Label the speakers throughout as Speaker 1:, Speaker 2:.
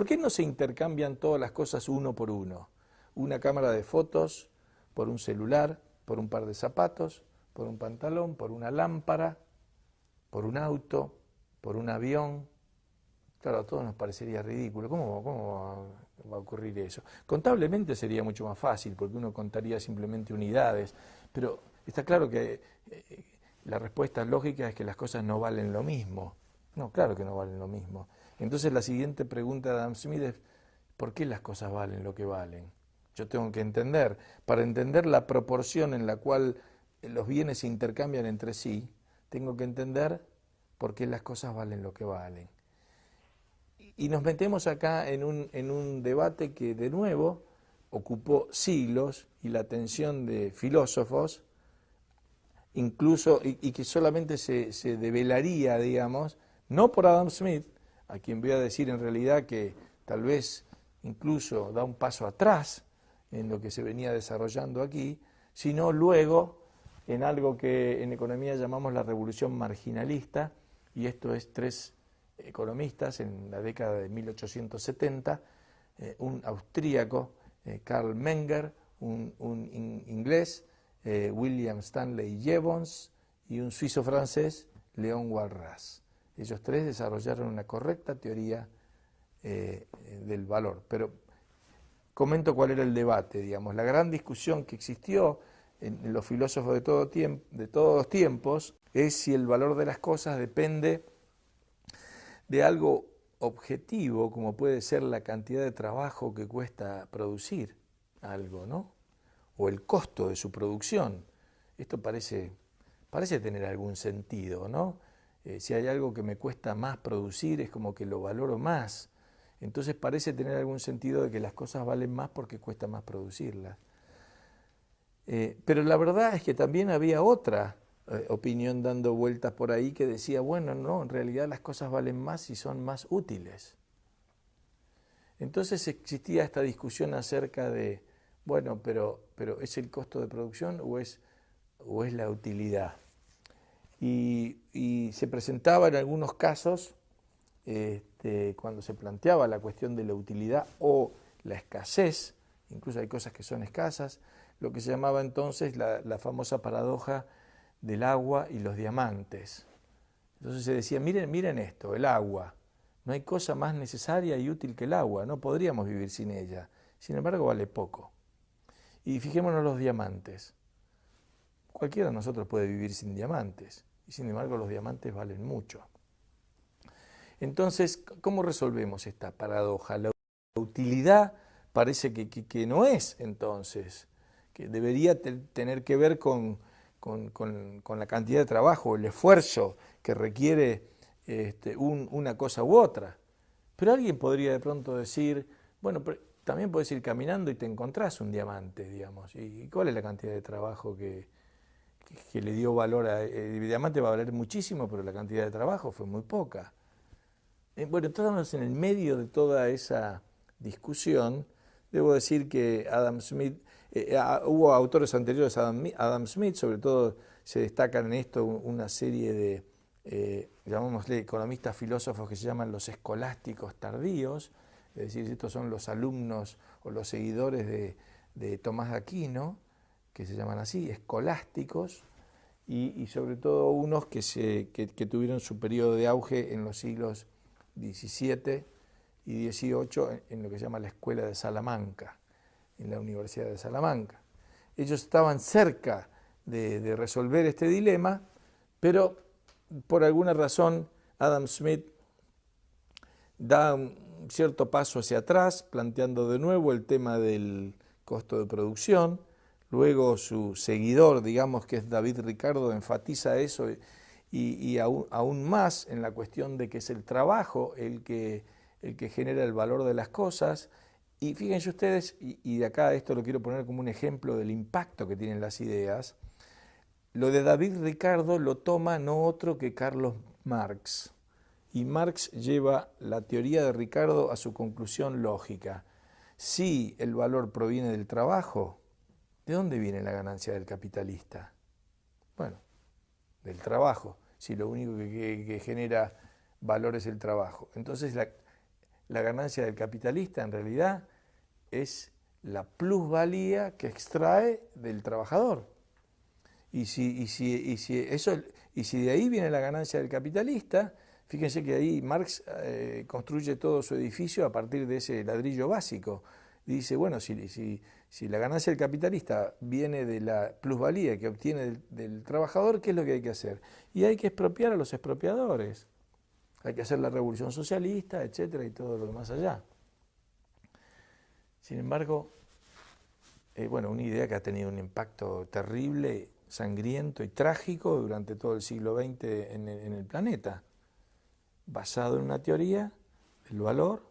Speaker 1: ¿Por qué no se intercambian todas las cosas uno por uno? Una cámara de fotos por un celular, por un par de zapatos, por un pantalón, por una lámpara, por un auto, por un avión. Claro, a todos nos parecería ridículo. ¿Cómo va a ocurrir eso? Contablemente sería mucho más fácil, porque uno contaría simplemente unidades, pero está claro que la respuesta lógica es que las cosas no valen lo mismo. No, claro que no valen lo mismo. Entonces la siguiente pregunta de Adam Smith es, ¿por qué las cosas valen lo que valen? Yo tengo que entender, para entender la proporción en la cual los bienes se intercambian entre sí, tengo que entender por qué las cosas valen lo que valen. Y nos metemos acá en un debate que de nuevo ocupó siglos y la atención de filósofos, incluso, y que solamente se develaría, digamos, no por Adam Smith, a quien voy a decir en realidad que tal vez incluso da un paso atrás en lo que se venía desarrollando aquí, sino luego en algo que en economía llamamos la revolución marginalista, y esto es tres economistas en la década de 1870, un austríaco, Karl Menger, un inglés, William Stanley Jevons, y un suizo francés, Léon Walras. Ellos tres desarrollaron una correcta teoría del valor. Pero comento cuál era el debate, digamos. La gran discusión que existió en los filósofos de todos los tiempos es si el valor de las cosas depende de algo objetivo, como puede ser la cantidad de trabajo que cuesta producir algo, ¿no? O el costo de su producción. Esto parece tener algún sentido, ¿no? Si hay algo que me cuesta más producir, es como que lo valoro más. Entonces parece tener algún sentido de que las cosas valen más porque cuesta más producirlas. Pero la verdad es que también había otra opinión dando vueltas por ahí que decía, bueno, no, en realidad las cosas valen más si son más útiles. Entonces existía esta discusión acerca de, bueno, pero ¿es el costo de producción o es la utilidad? Y se presentaba en algunos casos, cuando se planteaba la cuestión de la utilidad o la escasez, incluso hay cosas que son escasas, lo que se llamaba entonces la famosa paradoja del agua y los diamantes. Entonces se decía, miren esto, el agua, no hay cosa más necesaria y útil que el agua, no podríamos vivir sin ella, sin embargo vale poco. Y fijémonos los diamantes, cualquiera de nosotros puede vivir sin diamantes, y sin embargo los diamantes valen mucho. Entonces, ¿cómo resolvemos esta paradoja? La utilidad parece que no es entonces, que debería tener que ver con la cantidad de trabajo, el esfuerzo que requiere una cosa u otra. Pero alguien podría de pronto decir, bueno, pero también puedes ir caminando y te encontrás un diamante, digamos. ¿Y cuál es la cantidad de trabajo que le dio valor a... El diamante va a valer muchísimo, pero la cantidad de trabajo fue muy poca. Bueno, estamos en el medio de toda esa discusión. Debo decir que Adam Smith, hubo autores anteriores a Adam Smith, sobre todo se destacan en esto una serie de, llamémosle, economistas filósofos que se llaman los escolásticos tardíos, es decir, estos son los alumnos o los seguidores de Tomás de Aquino, que se llaman así, escolásticos, y sobre todo unos que tuvieron su periodo de auge en los siglos XVII y XVIII en lo que se llama la Escuela de Salamanca, en la Universidad de Salamanca. Ellos estaban cerca de resolver este dilema, pero por alguna razón Adam Smith da un cierto paso hacia atrás, planteando de nuevo el tema del costo de producción. Luego su seguidor, digamos que es David Ricardo, enfatiza eso y aún más en la cuestión de que es el trabajo el que genera el valor de las cosas. Y fíjense ustedes, y de acá esto lo quiero poner como un ejemplo del impacto que tienen las ideas, lo de David Ricardo lo toma no otro que Carlos Marx. Y Marx lleva la teoría de Ricardo a su conclusión lógica. Si el valor proviene del trabajo, ¿de dónde viene la ganancia del capitalista? Bueno, del trabajo, si lo único que genera valor es el trabajo. Entonces la ganancia del capitalista en realidad es la plusvalía que extrae del trabajador. Y si de ahí viene la ganancia del capitalista, fíjense que ahí Marx construye todo su edificio a partir de ese ladrillo básico. Dice, bueno, si la ganancia del capitalista viene de la plusvalía que obtiene del trabajador, ¿qué es lo que hay que hacer? Y hay que expropiar a los expropiadores. Hay que hacer la revolución socialista, etcétera, y todo lo demás allá. Sin embargo, bueno, una idea que ha tenido un impacto terrible, sangriento y trágico durante todo el siglo XX en el planeta, basado en una teoría del valor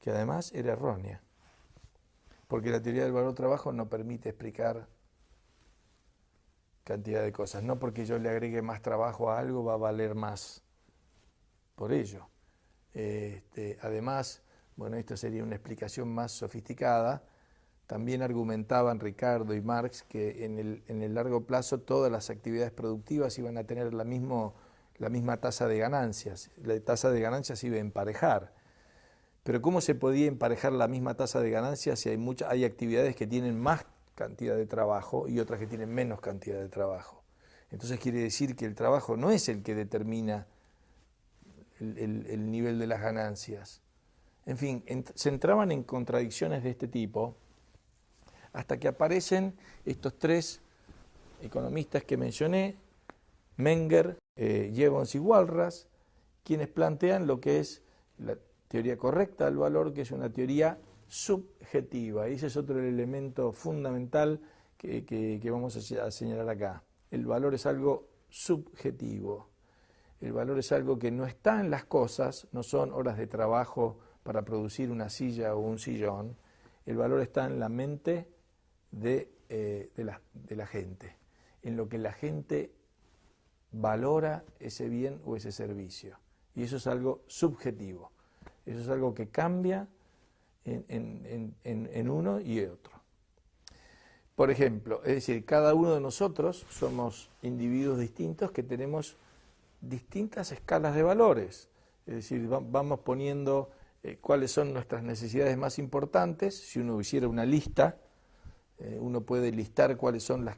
Speaker 1: que además era errónea, porque la teoría del valor trabajo no permite explicar cantidad de cosas, no porque yo le agregue más trabajo a algo va a valer más por ello. Además, bueno, esto sería una explicación más sofisticada. También argumentaban Ricardo y Marx que en el largo plazo todas las actividades productivas iban a tener la misma tasa de ganancias. La tasa de ganancias iba a emparejar. Pero ¿cómo se podía emparejar la misma tasa de ganancias si hay actividades que tienen más cantidad de trabajo y otras que tienen menos cantidad de trabajo? Entonces quiere decir que el trabajo no es el que determina el nivel de las ganancias. En fin, se entraban en contradicciones de este tipo hasta que aparecen estos tres economistas que mencioné, Menger, Jevons y Walras, quienes plantean lo que es la teoría correcta del valor, que es una teoría subjetiva. Y ese es otro elemento fundamental que vamos a señalar acá. El valor es algo subjetivo. El valor es algo que no está en las cosas, no son horas de trabajo para producir una silla o un sillón. El valor está en la mente de la gente, en lo que la gente valora ese bien o ese servicio. Y eso es algo subjetivo, eso es algo que cambia en uno y otro. Por ejemplo, es decir, cada uno de nosotros somos individuos distintos que tenemos distintas escalas de valores, es decir, vamos poniendo cuáles son nuestras necesidades más importantes. Si uno hiciera una lista, uno puede listar cuáles son las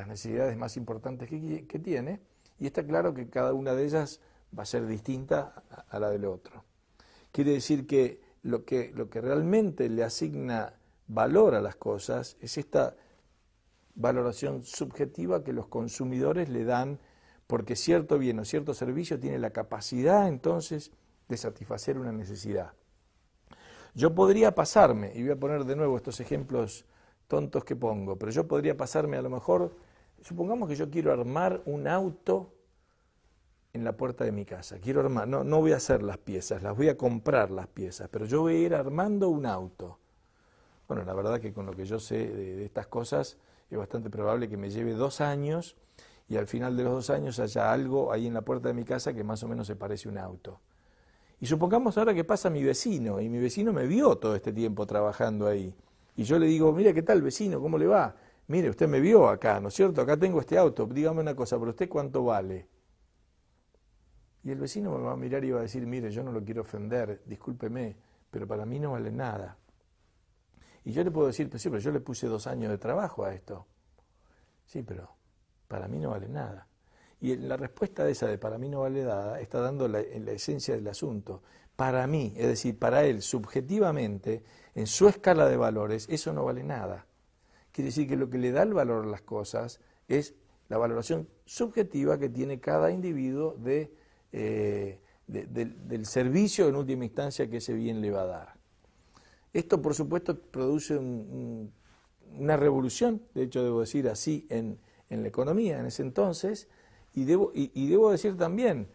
Speaker 1: necesidades más importantes que tiene, y está claro que cada una de ellas va a ser distinta a la del otro. Quiere decir que lo que realmente le asigna valor a las cosas es esta valoración subjetiva que los consumidores le dan porque cierto bien o cierto servicio tiene la capacidad entonces de satisfacer una necesidad. Yo podría pasarme, y voy a poner de nuevo estos ejemplos tontos que pongo, pero yo podría pasarme a lo mejor, supongamos que yo quiero armar un auto en la puerta de mi casa, quiero armar, no voy a hacer las piezas, las voy a comprar las piezas, pero yo voy a ir armando un auto. Bueno, la verdad que con lo que yo sé de estas cosas es bastante probable que me lleve 2 años y al final de los 2 años haya algo ahí en la puerta de mi casa que más o menos se parece a un auto. Y supongamos ahora que pasa mi vecino, y mi vecino me vio todo este tiempo trabajando ahí. Y yo le digo, mire, ¿qué tal vecino? ¿Cómo le va? Mire, usted me vio acá, ¿no es cierto? Acá tengo este auto, dígame una cosa, ¿pero usted cuánto vale? Y el vecino me va a mirar y va a decir, mire, yo no lo quiero ofender, discúlpeme, pero para mí no vale nada. Y yo le puedo decir, pues sí, pero yo le puse 2 años de trabajo a esto. Sí, pero para mí no vale nada. Y la respuesta de esa de para mí no vale nada está dando la esencia del asunto. Para mí, es decir, para él, subjetivamente, en su escala de valores, eso no vale nada. Quiere decir que lo que le da el valor a las cosas es la valoración subjetiva que tiene cada individuo del servicio en última instancia que ese bien le va a dar. Esto, por supuesto, produce una revolución, de hecho debo decir así, en la economía en ese entonces, y debo decir también,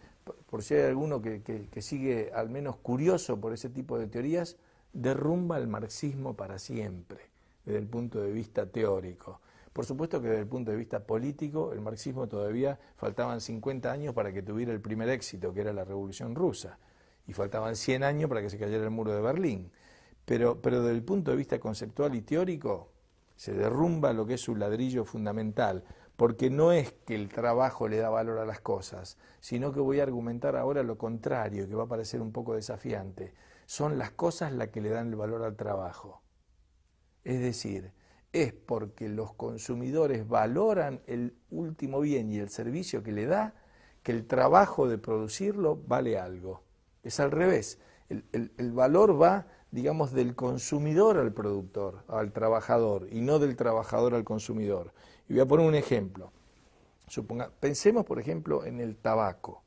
Speaker 1: por si hay alguno que sigue al menos curioso por ese tipo de teorías, derrumba el marxismo para siempre, desde el punto de vista teórico. Por supuesto que desde el punto de vista político, el marxismo todavía faltaban 50 años para que tuviera el primer éxito, que era la Revolución Rusa, y faltaban 100 años para que se cayera el muro de Berlín. Pero desde el punto de vista conceptual y teórico, se derrumba lo que es su ladrillo fundamental, porque no es que el trabajo le da valor a las cosas, sino que voy a argumentar ahora lo contrario, que va a parecer un poco desafiante. son las cosas las que le dan el valor al trabajo. Es decir, es porque los consumidores valoran el último bien y el servicio que le da, que el trabajo de producirlo vale algo. Es al revés. El valor va, digamos, del consumidor al productor, al trabajador, y no del trabajador al consumidor. Y voy a poner un ejemplo. Pensemos, por ejemplo, en el tabaco.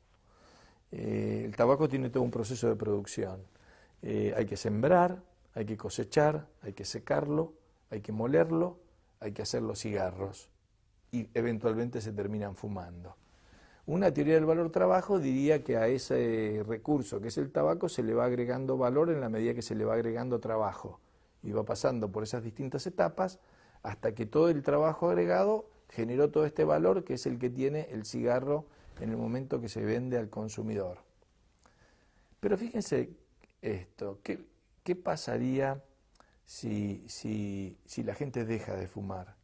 Speaker 1: El tabaco tiene todo un proceso de producción. Hay que sembrar, hay que cosechar, hay que secarlo, hay que molerlo, hay que hacer los cigarros y eventualmente se terminan fumando. Una teoría del valor trabajo diría que a ese recurso que es el tabaco se le va agregando valor en la medida que se le va agregando trabajo y va pasando por esas distintas etapas hasta que todo el trabajo agregado generó todo este valor que es el que tiene el cigarro en el momento que se vende al consumidor. Pero fíjense esto, ¿qué pasaría si la gente deja de fumar?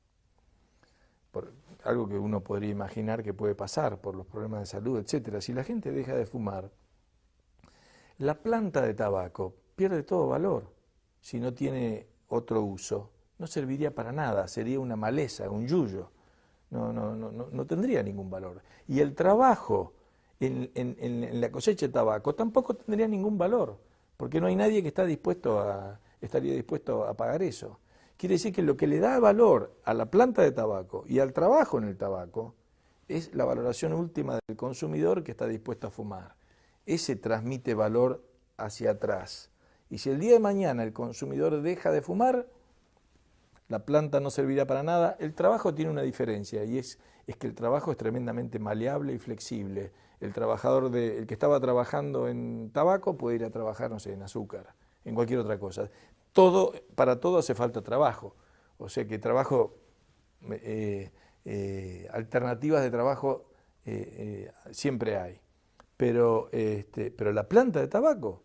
Speaker 1: Algo que uno podría imaginar que puede pasar por los problemas de salud, etcétera. Si la gente deja de fumar, la planta de tabaco pierde todo valor. Si no tiene otro uso, no serviría para nada, sería una maleza, un yuyo. No tendría ningún valor. Y el trabajo en la cosecha de tabaco tampoco tendría ningún valor, porque no hay nadie que estaría dispuesto a pagar eso. Quiere decir que lo que le da valor a la planta de tabaco y al trabajo en el tabaco es la valoración última del consumidor que está dispuesto a fumar. Ese transmite valor hacia atrás. Y si el día de mañana el consumidor deja de fumar, la planta no servirá para nada. El trabajo tiene una diferencia y es que el trabajo es tremendamente maleable y flexible. El que estaba trabajando en tabaco puede ir a trabajar, no sé, en azúcar, en cualquier otra cosa. Para todo hace falta trabajo. O sea que alternativas de trabajo siempre hay. Pero la planta de tabaco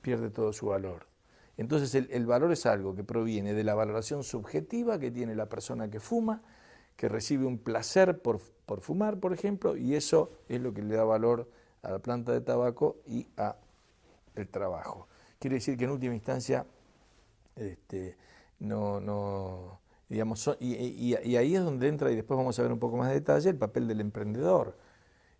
Speaker 1: pierde todo su valor. Entonces el valor es algo que proviene de la valoración subjetiva que tiene la persona que fuma, que recibe un placer por fumar, por ejemplo, y eso es lo que le da valor a la planta de tabaco y a el trabajo. Quiere decir que en última instancia, y ahí es donde entra, y después vamos a ver un poco más de detalle, el papel del emprendedor.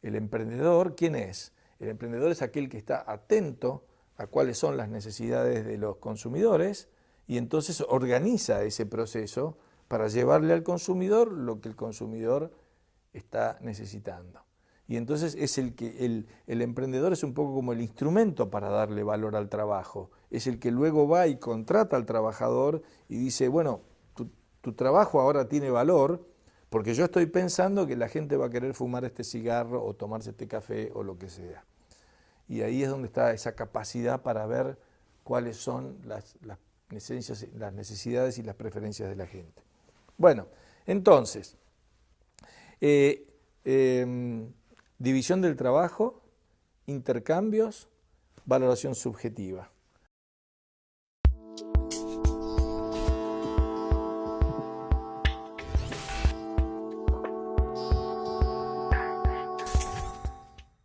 Speaker 1: El emprendedor, ¿quién es? El emprendedor es aquel que está atento a cuáles son las necesidades de los consumidores y entonces organiza ese proceso para llevarle al consumidor lo que el consumidor está necesitando. Y entonces es el emprendedor es un poco como el instrumento para darle valor al trabajo. Es el que luego va y contrata al trabajador y dice, bueno, tu trabajo ahora tiene valor porque yo estoy pensando que la gente va a querer fumar este cigarro o tomarse este café o lo que sea. Y ahí es donde está esa capacidad para ver cuáles son las necesidades y las preferencias de la gente. Bueno, entonces, división del trabajo, intercambios, valoración subjetiva.